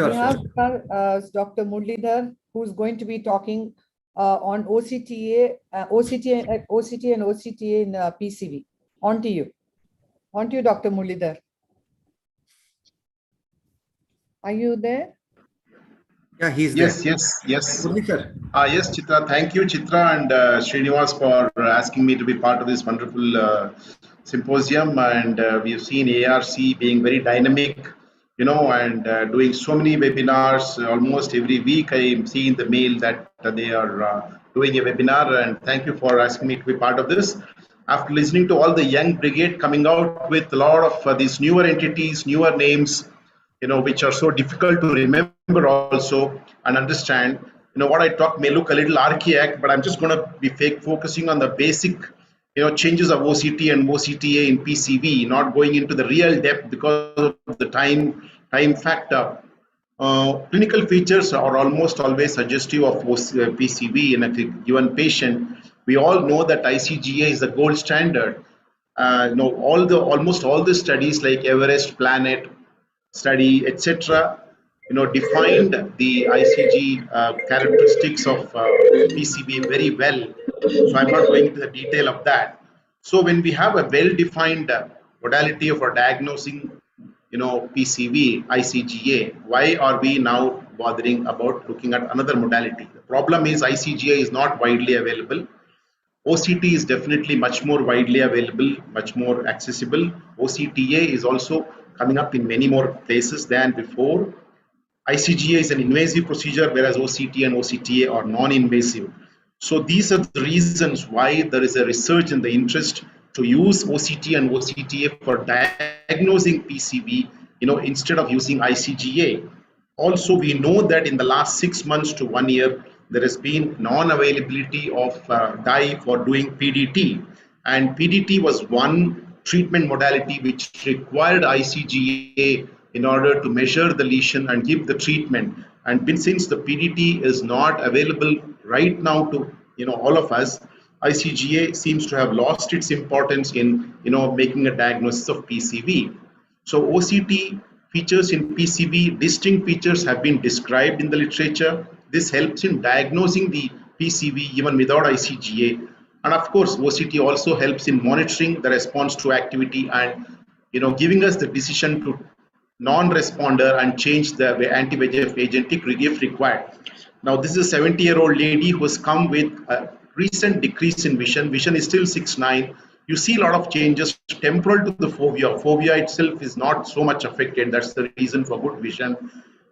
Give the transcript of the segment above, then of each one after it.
We Sure, have sure. Dr. Muralidhar, who's going to be talking on OCTA, OCT and OCTA in PCV. On to you. On to you, Dr. Muralidhar. Are you there? Yeah, he's there. Yes. Murli sir. Yes, Chitra. Thank you, Chitra and Srinivas, for asking me to be part of this wonderful symposium. And we've seen ARC being very dynamic, and doing so many webinars. Almost every week, I'm seeing the mail that they are doing a webinar. And thank you for asking me to be part of this. After listening to all the young brigade coming out with a lot of these newer entities, newer names, which are so difficult to remember also and understand. What I talk may look a little archaic, but I'm just going to be focusing on the basic, changes of OCT and OCTA in PCV, not going into the real depth because of the time factor. Clinical features are almost always suggestive of PCV in a given patient. We all know that ICGA is the gold standard. Almost all the studies like Everest, Planet study, etc., defined the ICG characteristics of PCV very well. So I'm not going into the detail of that. So when we have a well-defined modality for diagnosing, PCV, ICGA, why are we now bothering about looking at another modality? The problem is ICGA is not widely available. OCT is definitely much more widely available, much more accessible. OCTA is also coming up in many more places than before. ICGA is an invasive procedure, whereas OCT and OCTA are non-invasive. So these are the reasons why there is a resurgence in the interest to use OCT and OCTA for diagnosing PCV, instead of using ICGA. Also, we know that in the last 6 months to 1 year, there has been non-availability of dye for doing PDT. And PDT was one treatment modality which required ICGA in order to measure the lesion and give the treatment. And since the PDT is not available right now to all of us, ICGA seems to have lost its importance in making a diagnosis of PCV. So OCT features in PCV, distinct features have been described in the literature. This helps in diagnosing the PCV even without ICGA. And of course, OCT also helps in monitoring the response to activity and giving us the decision to non-responder and change the anti-VEGF agent if required. Now, this is a 70-year-old lady who has come with a recent decrease in vision. Vision is still 6/9. You see a lot of changes temporal to the fovea. Fovea itself is not so much affected. That's the reason for good vision.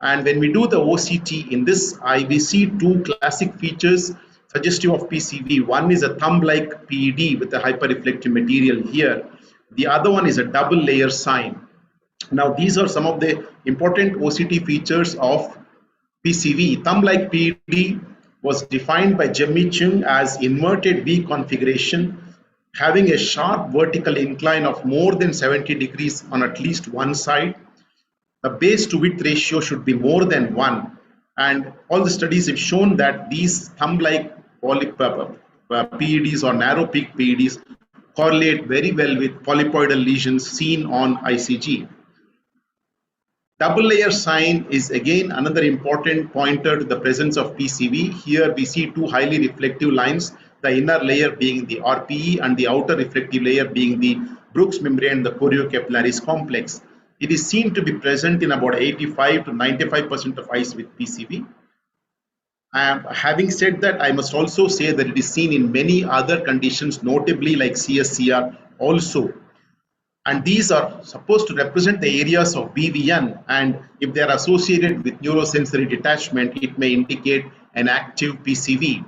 And when we do the OCT in this eye, we see two classic features suggestive of PCV. One is a thumb-like PED with a hyperreflective material here. The other one is a double layer sign. Now, these are some of the important OCT features of PCV. Thumb-like PED was defined by Jimmy Chung as inverted V configuration, having a sharp vertical incline of more than 70 degrees on at least one side. The base to width ratio should be more than 1. And all the studies have shown that these thumb-like PEDs or narrow peak PEDs correlate very well with polypoidal lesions seen on ICG. Double layer sign is again another important pointer to the presence of PCV. Here we see two highly reflective lines, the inner layer being the RPE and the outer reflective layer being the Brooks membrane, the choriocapillaris complex. It is seen to be present in about 85 to 95% of eyes with PCV. Having said that, I must also say that it is seen in many other conditions, notably like CSCR also. And these are supposed to represent the areas of BVN, and if they are associated with neurosensory detachment, it may indicate an active PCV.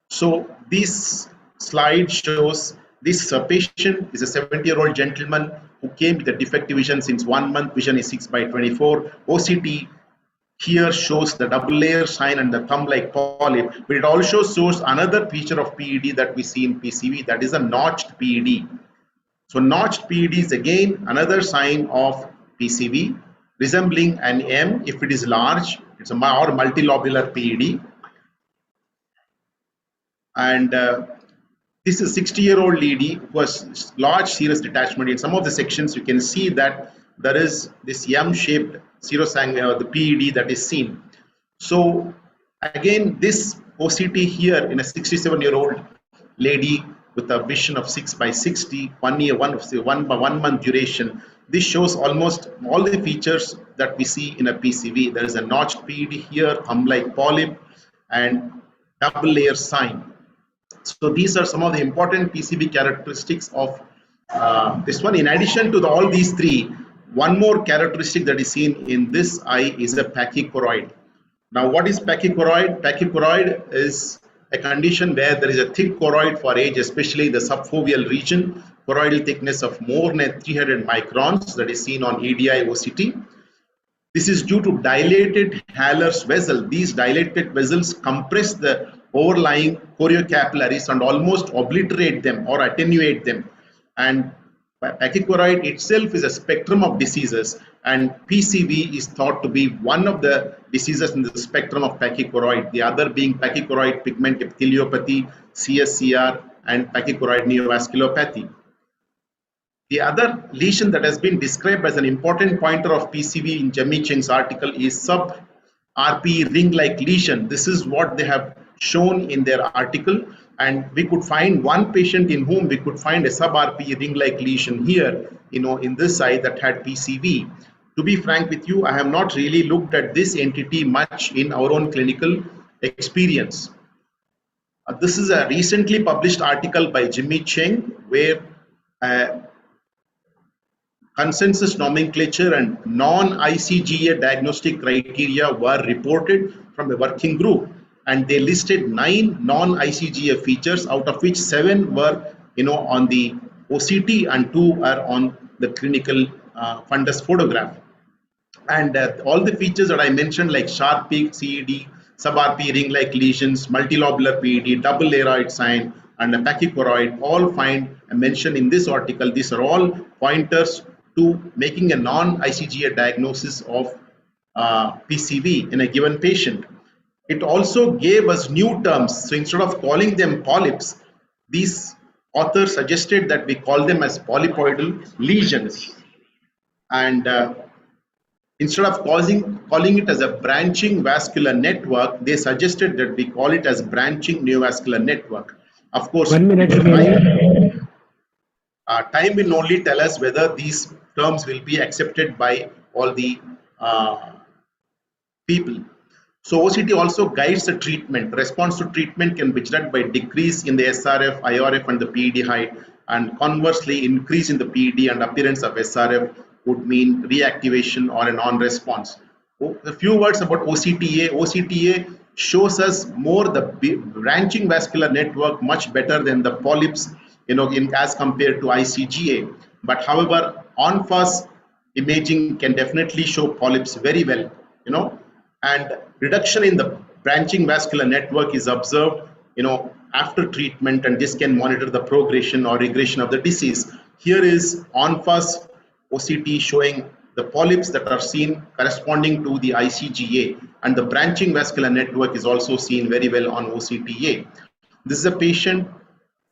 So this slide shows this patient is a 70-year-old gentleman who came with a defective vision since 1 month. Vision is 6/24. OCT here shows the double layer sign and the thumb-like polyp, but it also shows another feature of PED that we see in PCV, that is a notched PED. So notched PED is again another sign of PCV, resembling an M if it is large. It's a or multilobular PED. And this is a 60-year-old lady who has large serous detachment. In some of the sections, you can see that there is this M-shaped the PED that is seen. So again, this OCT here in a 67-year-old lady with a vision of 6/60, 1 year, 1 month duration. This shows almost all the features that we see in a PCV. There is a notched PED here, thumb-like polyp, and double layer sign. So these are some of the important PCV characteristics of this one. In addition to all these three, one more characteristic that is seen in this eye is a pachychoroid. Now, what is pachychoroid? Pachychoroid is a condition where there is a thick choroid for age, especially in the subfoveal region, choroidal thickness of more than 300 microns that is seen on EDI OCT. This is due to dilated Haller's vessel. These dilated vessels compress the overlying choriocapillaries and almost obliterate them or attenuate them. And pachychoroid itself is a spectrum of diseases, and PCV is thought to be one of the diseases in the spectrum of pachychoroid, the other being pachychoroid pigment epitheliopathy, CSCR, and pachychoroid neovasculopathy. The other lesion that has been described as an important pointer of PCV in Jimmy Cheng's article is sub-RPE ring-like lesion. This is what they have shown in their article, and we could find one patient in whom we could find a sub-RPE ring-like lesion here, in this eye that had PCV. To be frank with you, I have not really looked at this entity much in our own clinical experience. This is a recently published article by Jimmy Cheng where consensus nomenclature and non-ICGA diagnostic criteria were reported from a working group, and they listed 9 non-ICGA features, out of which 7 were on the OCT and 2 are on the clinical fundus photograph. And all the features that I mentioned, like sharp peak CED, sub-RP ring-like lesions, multilobular PED, double layeroid sign, and a pachychoroid, all find a mention in this article. These are all pointers to making a non-ICGA diagnosis of PCV in a given patient. It also gave us new terms. So instead of calling them polyps, these authors suggested that we call them as polypoidal lesions. And instead of calling it as a branching vascular network, they suggested that we call it as branching neovascular network. Of course, 1 minute remaining. Time will only tell us whether these terms will be accepted by all the people. So OCT also guides the treatment. Response to treatment can be judged by decrease in the SRF, IRF, and the PED height, and conversely, increase in the PED and appearance of SRF would mean reactivation or a non-response. A few words about OCTA. OCTA shows us more the branching vascular network much better than the polyps, as compared to ICGA. But however, on-fast imaging can definitely show polyps very well, and reduction in the branching vascular network is observed, after treatment, and this can monitor the progression or regression of the disease. Here is on-fast OCT showing the polyps that are seen corresponding to the ICGA, and the branching vascular network is also seen very well on OCTA. This is a patient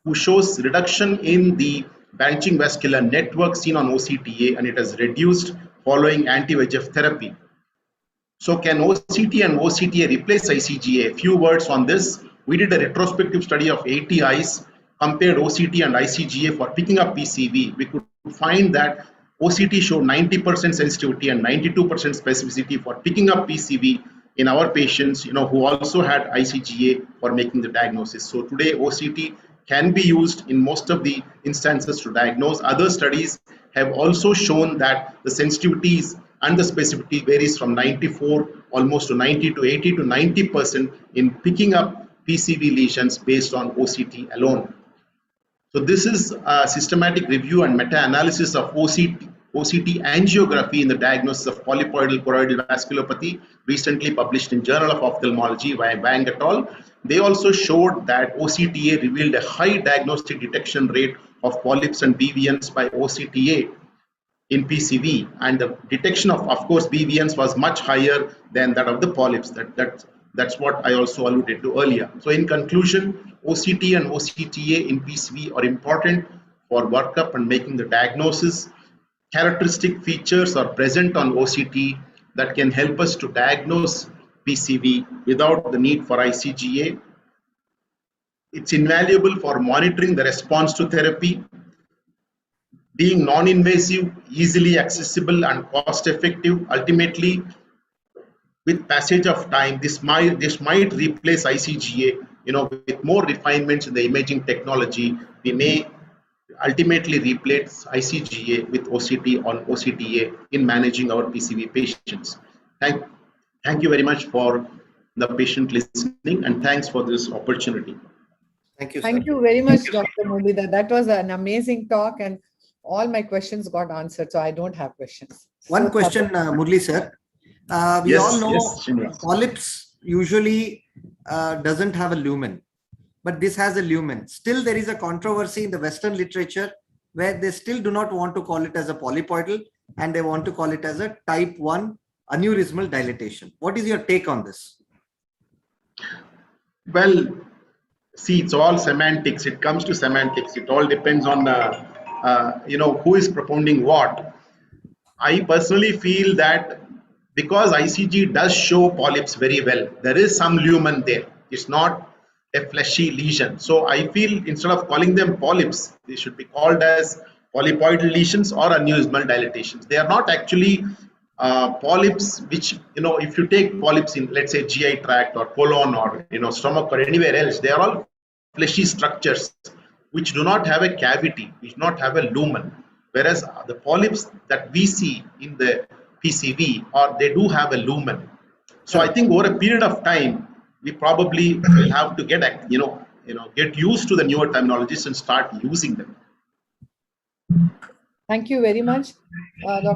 who shows reduction in the branching vascular network seen on OCTA, and it has reduced following anti-VEGF therapy. So can OCT and OCTA replace ICGA? A few words on this. We did a retrospective study of 80 eyes, compared OCT and ICGA for picking up PCV. We could find that OCT showed 90% sensitivity and 92% specificity for picking up PCV in our patients, who also had ICGA for making the diagnosis. So today OCT can be used in most of the instances to diagnose. Other studies have also shown that the sensitivities and the specificity varies from 94 almost to 90 to 80 to 90% in picking up PCV lesions based on OCT alone. So this is a systematic review and meta-analysis of OCT angiography in the diagnosis of polypoidal choroidal vasculopathy, recently published in Journal of Ophthalmology by Wang et al. They also showed that OCTA revealed a high diagnostic detection rate of polyps and BVNs by OCTA in PCV, and the detection of course, BVNs was much higher than that of the polyps. That's what I also alluded to earlier. So in conclusion, OCT and OCTA in PCV are important for workup and making the diagnosis. Characteristic features are present on OCT. that can help us to diagnose PCV without the need for ICGA. It's invaluable for monitoring the response to therapy, being non-invasive, easily accessible and cost-effective. Ultimately, with passage of time, this might replace ICGA. With more refinements in the imaging technology, we may ultimately replace ICGA with OCT on OCTA in managing our PCV patients. Thank you very much for the patient listening, and thanks for this opportunity. Thank you, sir. Thank you very much, Dr. Muralidhar. That was an amazing talk, and all my questions got answered, so I don't have questions. One So, question, Murli sir. We Yes, all know yes, Srinivas. polyps usually doesn't have a lumen, but this has a lumen. Still, there is a controversy in the Western literature where they still do not want to call it as a polypoidal, and they want to call it as a type 1 aneurysmal dilatation. What is your take on this? Well, see, it's all semantics. It comes to semantics. It all depends on who is propounding what. I personally feel that because ICG does show polyps very well, there is some lumen there. It's not a fleshy lesion. So I feel instead of calling them polyps, they should be called as polypoidal lesions or aneurysmal dilatations. They are not actually polyps, which, if you take polyps in, let's say, GI tract or colon or, stomach or anywhere else, they are all fleshy structures which do not have a cavity, which do not have a lumen. Whereas the polyps that we see in the PCV, they do have a lumen. So I think over a period of time, we probably will have to get used to the newer terminologies and start using them. thank you very much, Dr.